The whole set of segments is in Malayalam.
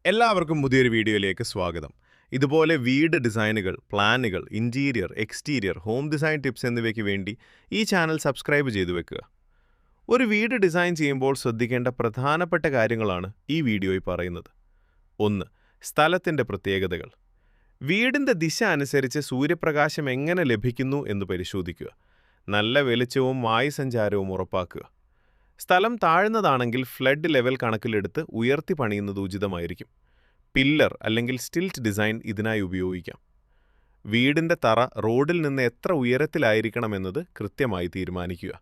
എല്ലാവർക്കും പുതിയൊരു വീഡിയോയിലേക്ക് സ്വാഗതം. ഇതുപോലെ വീട് ഡിസൈനുകൾ, പ്ലാനുകൾ, interior, exterior, home design tips എന്നിവയ്ക്ക് വേണ്ടി ഈ ചാനൽ സബ്സ്ക്രൈബ് ചെയ്തു വെക്കുക. ഒരു വീട് ഡിസൈൻ ചെയ്യുമ്പോൾ ശ്രദ്ധിക്കേണ്ട പ്രധാനപ്പെട്ട കാര്യങ്ങളാണ് ഈ വീഡിയോയിൽ പറയുന്നത്. 1. സ്ഥലത്തിൻ്റെ പ്രത്യേകതകൾ. വീടിൻ്റെ ദിശ അനുസരിച്ച് സൂര്യപ്രകാശം എങ്ങനെ ലഭിക്കുന്നു എന്ന് പരിശോധിക്കുക. നല്ല വെളിച്ചവും വായുസഞ്ചാരവും ഉറപ്പാക്കുക. സ്ഥലം താഴ്ന്നതാണെങ്കിൽ ഫ്ലഡ് ലെവൽ കണക്കിലെടുത്ത് ഉയർത്തി പണിയുന്നത് ഉചിതമായിരിക്കും. പില്ലർ അല്ലെങ്കിൽ സ്റ്റിൽറ്റ് ഡിസൈൻ ഇതിനായി ഉപയോഗിക്കാം. വീടിൻ്റെ തറ റോഡിൽ നിന്ന് എത്ര ഉയരത്തിലായിരിക്കണമെന്നത് കൃത്യമായി തീരുമാനിക്കുക.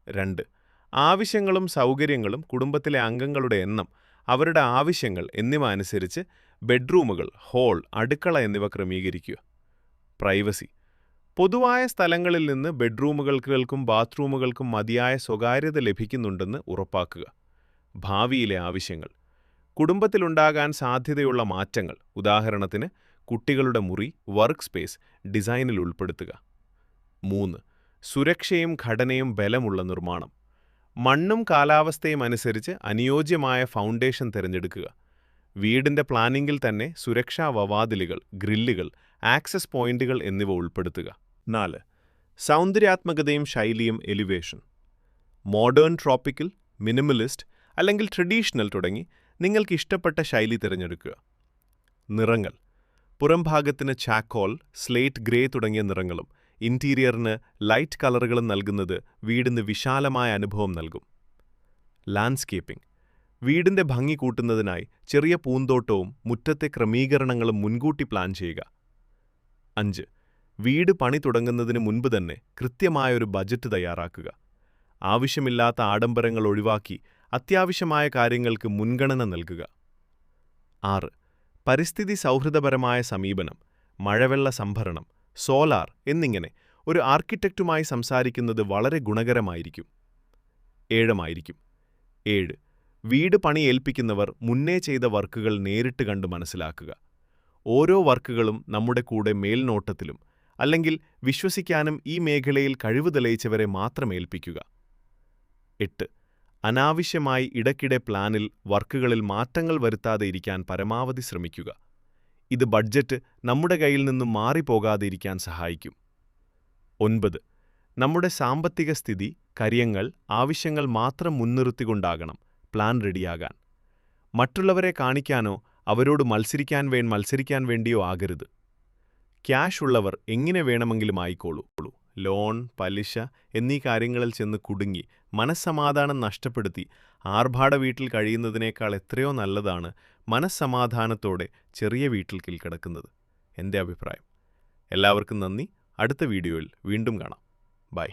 2. ആവശ്യങ്ങളും സൗകര്യങ്ങളും കുടുംബത്തിലെ അംഗങ്ങളുടെ എണ്ണം, അവരുടെ ആവശ്യങ്ങൾ എന്നിവ അനുസരിച്ച് ബെഡ്റൂമുകൾ, ഹാൾ, അടുക്കള എന്നിവ ക്രമീകരിക്കുക. പ്രൈവസി. പൊതുവായ സ്ഥലങ്ങളിൽ നിന്ന് ബെഡ്റൂമുകൾക്കും ബാത്റൂമുകൾക്കും മതിയായ സ്വകാര്യത ലഭിക്കുന്നുണ്ടെന്ന് ഉറപ്പാക്കുക. ഭാവിയിലെ ആവശ്യങ്ങൾ. കുടുംബത്തിലുണ്ടാകാൻ സാധ്യതയുള്ള മാറ്റങ്ങൾ, ഉദാഹരണത്തിന് കുട്ടികളുടെ മുറി, വർക്ക് സ്പേസ് ഡിസൈനിൽ ഉൾപ്പെടുത്തുക. 3. സുരക്ഷയും ഘടനയും ബലമുള്ള നിർമ്മാണം. മണ്ണും കാലാവസ്ഥയും അനുസരിച്ച് അനുയോജ്യമായ ഫൗണ്ടേഷൻ തിരഞ്ഞെടുക്കുക. വീടിൻ്റെ പ്ലാനിങ്ങിൽ തന്നെ സുരക്ഷാ വവാതിലുകൾ, ഗ്രില്ലുകൾ, ആക്സസ് പോയിന്റുകൾ എന്നിവ ഉൾപ്പെടുത്തുക. 4. സൗന്ദര്യാത്മകതയും ശൈലിയും എലിവേഷൻ. മോഡേൺ, ട്രോപ്പിക്കൽ, മിനിമലിസ്റ്റ് അല്ലെങ്കിൽ ട്രഡീഷണൽ തുടങ്ങി നിങ്ങൾക്ക് ഇഷ്ടപ്പെട്ട ശൈലി തിരഞ്ഞെടുക്കുക. നിറങ്ങൾ. പുറംഭാഗത്തിന് ചാക്കോൾ, സ്ലേറ്റ് ഗ്രേ തുടങ്ങിയ നിറങ്ങളും ഇന്റീരിയറിന് ലൈറ്റ് കളറുകളും നൽകുന്നത് വീടിന് വിശാലമായ അനുഭവം നൽകും. ലാൻഡ്സ്കേപ്പിംഗ്. വീടിൻ്റെ ഭംഗി കൂട്ടുന്നതിനായി ചെറിയ പൂന്തോട്ടവും മുറ്റത്തെ ക്രമീകരണങ്ങളും മുൻകൂട്ടി പ്ലാൻ ചെയ്യുക. 5. വീട് പണി തുടങ്ങുന്നതിന് മുൻപ് തന്നെ കൃത്യമായൊരു ബജറ്റ് തയ്യാറാക്കുക. ആവശ്യമില്ലാത്ത ആഡംബരങ്ങൾ ഒഴിവാക്കി അത്യാവശ്യമായ കാര്യങ്ങൾക്ക് മുൻഗണന നൽകുക. 6. പരിസ്ഥിതി സൗഹൃദപരമായ സമീപനം. മഴവെള്ള സംഭരണം, സോലാർ എന്നിങ്ങനെ ഒരു ആർക്കിടെക്റ്റുമായി സംസാരിക്കുന്നത് വളരെ ഗുണകരമായിരിക്കും. 7. വീട് പണി ഏൽപ്പിക്കുന്നവർ മുന്നേ ചെയ്ത വർക്കുകൾ നേരിട്ട് കണ്ട് മനസ്സിലാക്കുക. ഓരോ വർക്കുകളും നമ്മുടെ കൂടെ മേൽനോട്ടത്തിലും അല്ലെങ്കിൽ വിശ്വസിക്കാനും ഈ മേഖലയിൽ കഴിവ് തെളിയിച്ചവരെ മാത്രം ഏൽപ്പിക്കുക. 8. അനാവശ്യമായി ഇടയ്ക്കിടെ പ്ലാനിൽ, വർക്കുകളിൽ മാറ്റങ്ങൾ വരുത്താതെ ഇരിക്കാൻ പരമാവധി ശ്രമിക്കുക. ഇത് ബഡ്ജറ്റ് നമ്മുടെ കയ്യിൽ നിന്നും മാറിപ്പോകാതെ ഇരിക്കാൻ സഹായിക്കും. 9. നമ്മുടെ സാമ്പത്തിക സ്ഥിതി, കാര്യങ്ങൾ, ആവശ്യങ്ങൾ മാത്രം മുൻനിർത്തിക്കൊണ്ടാകണം പ്ലാൻ റെഡിയാകാൻ. മറ്റുള്ളവരെ കാണിക്കാനോ അവരോട് മത്സരിക്കാൻ വേണ്ടിയോ ആകരുത്. ക്യാഷ് ഉള്ളവർ എങ്ങനെ വേണമെങ്കിലും ആയിക്കോളൂ. ലോൺ, പലിശ എന്നീ കാര്യങ്ങളിൽ ചെന്ന് കുടുങ്ങി മനസ്സമാധാനം നഷ്ടപ്പെടുത്തി ആർഭാട വീട്ടിൽ കഴിയുന്നതിനേക്കാൾ എത്രയോ നല്ലതാണ് മനസ്സമാധാനത്തോടെ ചെറിയ വീട്ടിൽ കിടക്കുന്നത്. എൻ്റെ അഭിപ്രായം. എല്ലാവർക്കും നന്ദി. അടുത്ത വീഡിയോയിൽ വീണ്ടും കാണാം. ബൈ.